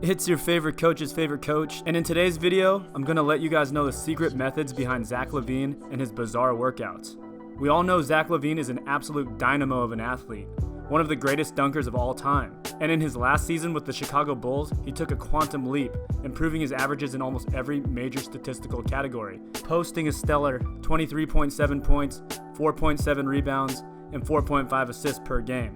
It's your favorite coach's favorite coach, and in today's video, I'm going to let you guys know the secret methods behind Zach Lavine and his bizarre workouts. We all know Zach Lavine is an absolute dynamo of an athlete, one of the greatest dunkers of all time, and in his last season with the Chicago Bulls, he took a quantum leap, improving his averages in almost every major statistical category, posting a stellar 23.7 points, 4.7 rebounds, and 4.5 assists per game.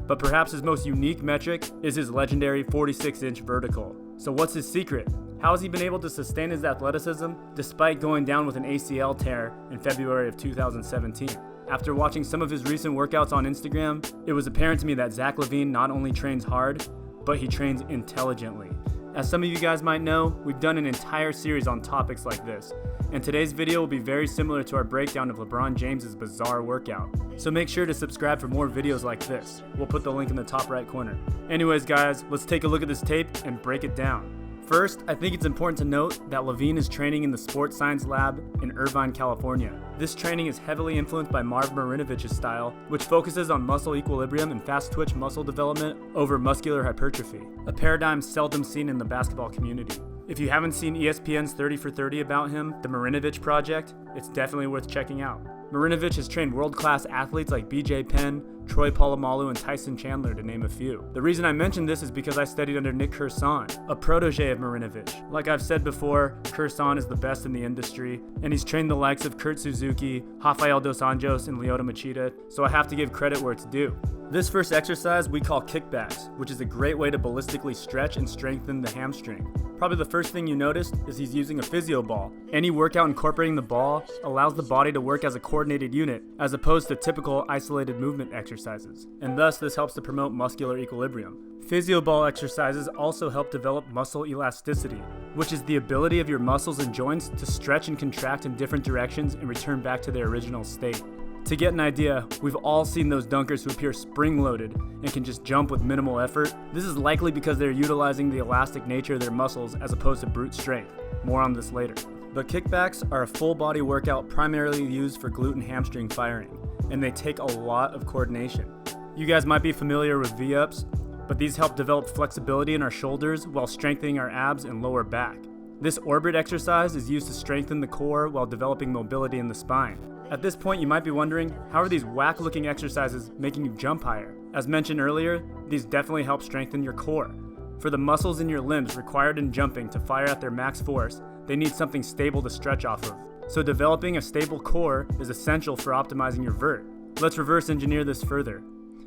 But perhaps his most unique metric is his legendary 46-inch vertical. So what's his secret? How has he been able to sustain his athleticism despite going down with an ACL tear in February of 2017? After watching some of his recent workouts on Instagram, it was apparent to me that Zach Lavine not only trains hard, but he trains intelligently. As some of you guys might know, we've done an entire series on topics like this, and today's video will be very similar to our breakdown of LeBron James's bizarre workout. So make sure to subscribe for more videos like this. We'll put the link in the top right corner. Anyways guys, let's take a look at this tape and break it down. First, I think it's important to note that Lavine is training in the Sports Science Lab in Irvine, California. This training is heavily influenced by Marinovich's style, which focuses on muscle equilibrium and fast-twitch muscle development over muscular hypertrophy, a paradigm seldom seen in the basketball community. If you haven't seen ESPN's 30 for 30 about him, the Marinovich project, it's definitely worth checking out. Marinovich has trained world-class athletes like BJ Penn, Troy Polamalu, and Tyson Chandler, to name a few. The reason I mention this is because I studied under Nick Curson, a protege of Marinovich. Like I've said before, Curson is the best in the industry, and he's trained the likes of Kurt Suzuki, Rafael dos Anjos, and Lyoto Machida, so I have to give credit where it's due. This first exercise we call kickbacks, which is a great way to ballistically stretch and strengthen the hamstring. Probably the first thing you noticed is he's using a physio ball. Any workout incorporating the ball allows the body to work as a coordinated unit, as opposed to typical isolated movement exercises, and thus this helps to promote muscular equilibrium. Physio ball exercises also help develop muscle elasticity, which is the ability of your muscles and joints to stretch and contract in different directions and return back to their original state. To get an idea, we've all seen those dunkers who appear spring-loaded and can just jump with minimal effort. This is likely because they're utilizing the elastic nature of their muscles as opposed to brute strength. More on this later. But kickbacks are a full-body workout primarily used for glute and hamstring firing, and they take a lot of coordination. You guys might be familiar with V-ups, but these help develop flexibility in our shoulders while strengthening our abs and lower back. This orbit exercise is used to strengthen the core while developing mobility in the spine. At this point, you might be wondering, how are these whack-looking exercises making you jump higher? As mentioned earlier, these definitely help strengthen your core. For the muscles in your limbs required in jumping to fire at their max force, they need something stable to stretch off of. So developing a stable core is essential for optimizing your vert. Let's reverse engineer this further.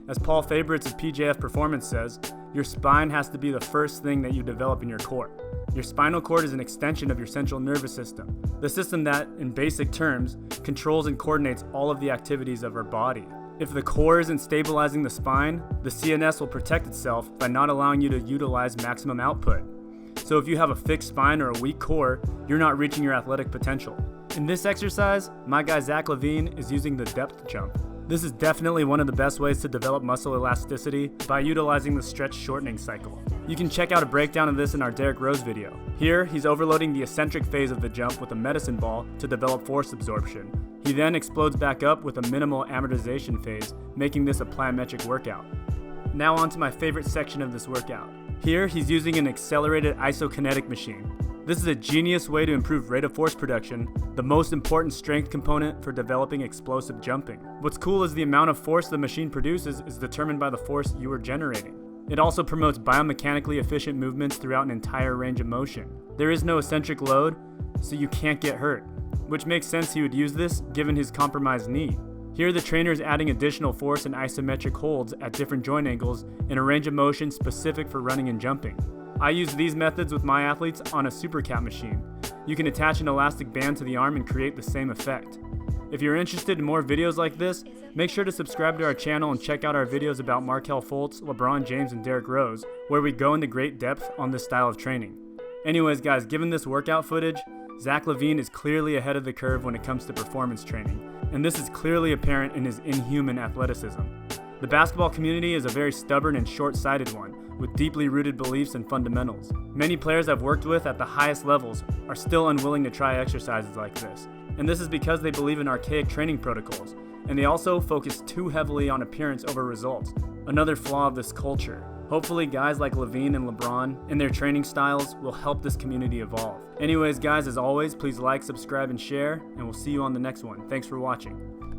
As Paul Fabritz of PJF Performance says, your spine has to be the first thing that you develop in your core. Your spinal cord is an extension of your central nervous system, the system that, in basic terms, controls and coordinates all of the activities of our body. If the core isn't stabilizing the spine, the CNS will protect itself by not allowing you to utilize maximum output. So if you have a fixed spine or a weak core, you're not reaching your athletic potential. In this exercise, my guy Zach Lavine is using the depth jump. This is definitely one of the best ways to develop muscle elasticity by utilizing the stretch shortening cycle. You can check out a breakdown of this in our Derrick Rose video. Here, he's overloading the eccentric phase of the jump with a medicine ball to develop force absorption. He then explodes back up with a minimal amortization phase, making this a plyometric workout. Now on to my favorite section of this workout. Here, he's using an accelerated isokinetic machine. This is a genius way to improve rate of force production, the most important strength component for developing explosive jumping. What's cool is the amount of force the machine produces is determined by the force you are generating. It also promotes biomechanically efficient movements throughout an entire range of motion. There is no eccentric load, so you can't get hurt, which makes sense he would use this given his compromised knee. Here the trainer is adding additional force and isometric holds at different joint angles in a range of motion specific for running and jumping. I use these methods with my athletes on a supercat machine. You can attach an elastic band to the arm and create the same effect. If you're interested in more videos like this, make sure to subscribe to our channel and check out our videos about Markelle Fultz, LeBron James, and Derrick Rose, where we go into great depth on this style of training. Anyways guys, given this workout footage, Zach Lavine is clearly ahead of the curve when it comes to performance training, and this is clearly apparent in his inhuman athleticism. The basketball community is a very stubborn and short-sighted one, with deeply rooted beliefs and fundamentals. Many players I've worked with at the highest levels are still unwilling to try exercises like this, and this is because they believe in archaic training protocols, and they also focus too heavily on appearance over results, another flaw of this culture. Hopefully guys like Lavine and LeBron and their training styles will help this community evolve. Anyways guys, as always, please like, subscribe, and share, and we'll see you on the next one. Thanks for watching.